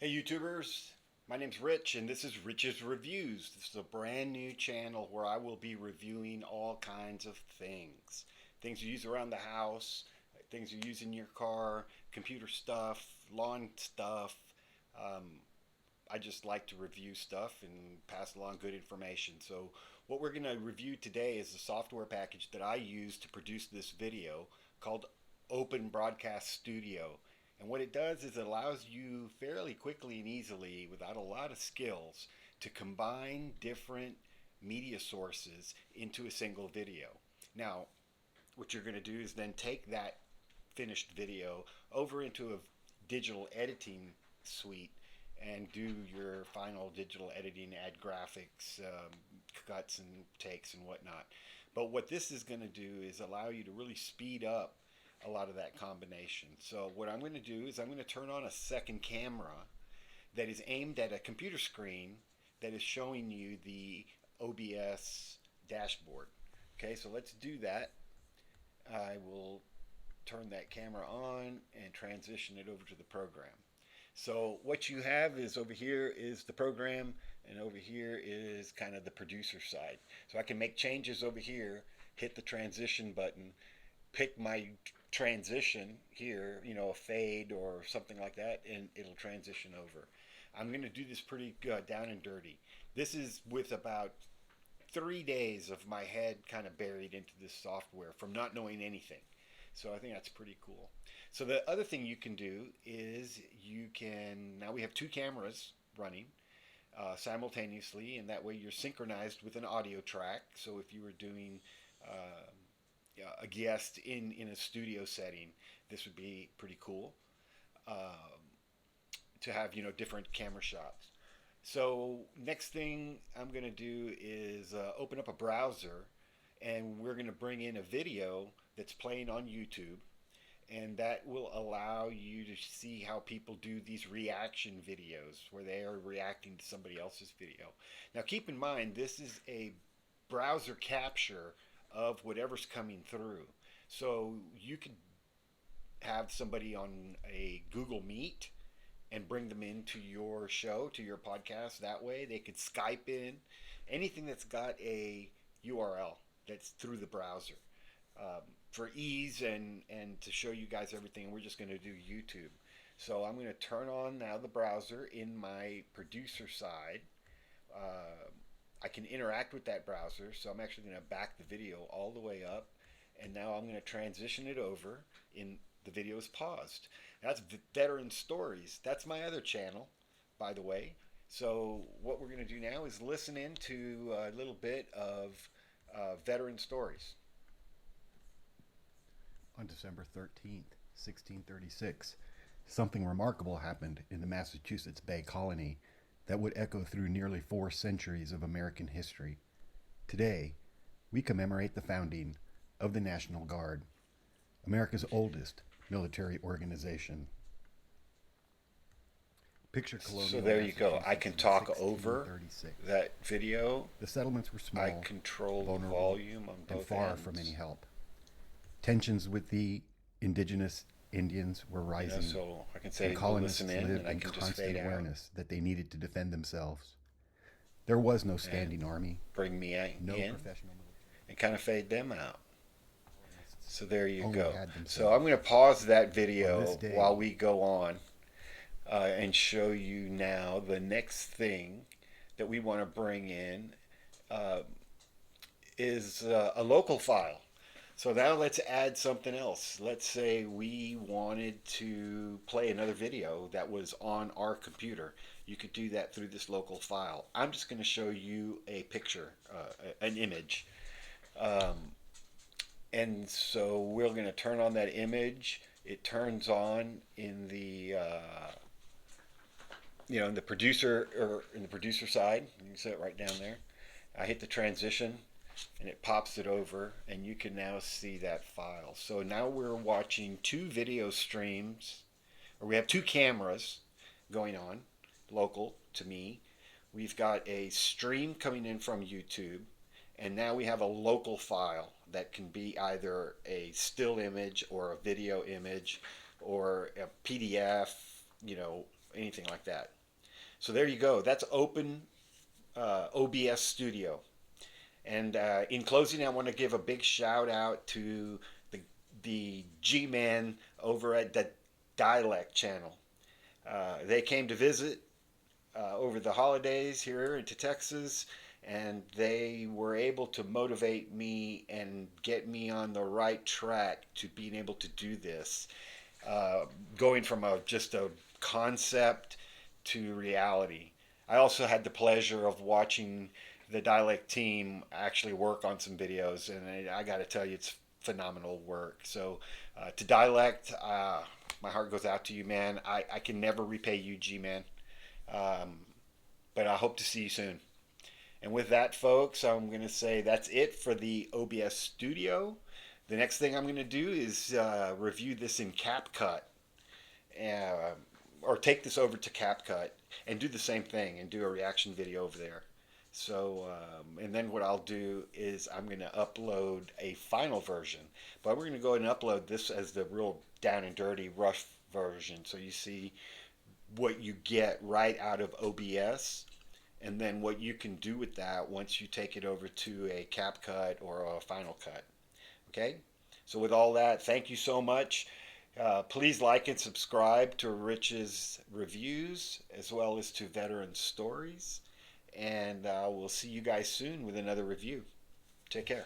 Hey YouTubers, my name's Rich and this is Rich's Reviews. This is a brand new channel where I will be reviewing all kinds of things. Things you use around the house, things you use in your car, computer stuff, lawn stuff. Um, I just like to review stuff and pass along good information. So what we're going to review today is the software package that I use to produce this video called Open Broadcast Studio. And what it does is it allows you fairly quickly and easily, without a lot of skills, to combine different media sources into a single video. Now, what you're going to do is then take that finished video over into a digital editing suite and do your final digital editing, add graphics, cuts and takes and whatnot. But what this is going to do is allow you to really speed up a lot of that combination. So what I'm going to do is I'm going to turn on a second camera that is aimed at a computer screen that is showing you the OBS dashboard. Okay, so let's do that. I will turn that camera on and transition it over to the program. So what you have is over here is the program, and over here is kind of the producer side. So I can make changes over here, hit the transition button, pick my transition here, a fade or something like that, and it'll transition over. I'm going to do this pretty down and dirty. This is with about 3 days of my head kind of buried into this software from not knowing anything. So I think that's pretty cool. So the other thing you can do is now we have two cameras running simultaneously, and that way you're synchronized with an audio track. So if you were doing a guest in a studio setting, this would be pretty cool to have different camera shots. So next thing I'm going to do is open up a browser, and we're going to bring in a video that's playing on YouTube, and that will allow you to see how people do these reaction videos where they are reacting to somebody else's video. Now keep in mind, this is a browser capture of whatever's coming through. So you could have somebody on a Google Meet and bring them into your show, to your podcast. That way they could Skype in, anything that's got a URL that's through the browser. For ease and to show you guys everything, we're just going to do YouTube. So I'm going to turn on now the browser in my producer side. I can interact with that browser, so I'm actually going to back the video all the way up, and now I'm going to transition it over. In the video is paused. That's Veteran Stories. That's my other channel, by the way. So what we're going to do now is listen into a little bit of Veteran Stories. On December 13th, 1636, something remarkable happened in the Massachusetts Bay Colony that would echo through nearly 4 centuries of American history. Today, we commemorate the founding of the National Guard, America's oldest military organization. Picture colonial. So there you go. I can talk over that video. The settlements were small, I control the volume on both and far ends. from any help. Tensions with the indigenous Indians were rising, so I can say and colonists listen in, lived and I in can just constant fade out. awareness that they needed to defend themselves. There was no standing army, Bring me no in, professional military. and kind of fade them out. So there you Only go. had So I'm going to pause that On video this day, while we go on and show you now the next thing that we want to bring in is a local file. So now let's add something else. Let's say we wanted to play another video that was on our computer. You could do that through this local file. I'm just going to show you a picture, an image. And so we're going to turn on that image. It turns on in the in the producer side. You can see it right down there. I hit the transition, and it pops it over, and you can now see that file. So now we're watching 2 video streams, or we have 2 cameras going on, local to me. We've got a stream coming in from YouTube, and now we have a local file that can be either a still image or a video image or a PDF, anything like that. So there you go. That's open OBS Studio. And in closing, I want to give a big shout out to the G-Man over at the Dialect channel. They came to visit over the holidays here into Texas, and they were able to motivate me and get me on the right track to being able to do this, going from just a concept to reality. I also had the pleasure of watching the Dialect team actually work on some videos, and I got to tell you, it's phenomenal work. So, to Dialect, my heart goes out to you, man. I can never repay you, G Man, um, but I hope to see you soon. And with that, folks, I'm going to say that's it for the OBS Studio. The next thing I'm going to do is review this in CapCut, uh, or take this over to CapCut and do the same thing and do a reaction video over there. So, and then what I'll do is I'm going to upload a final version, but we're going to go ahead and upload this as the real down and dirty, rough version. So you see what you get right out of OBS, and then what you can do with that once you take it over to a CapCut or a Final Cut. Okay? So, with all that, thank you so much. Please like and subscribe to Rich's reviews as well as to Veteran Stories. And we'll see you guys soon with another review. Take care.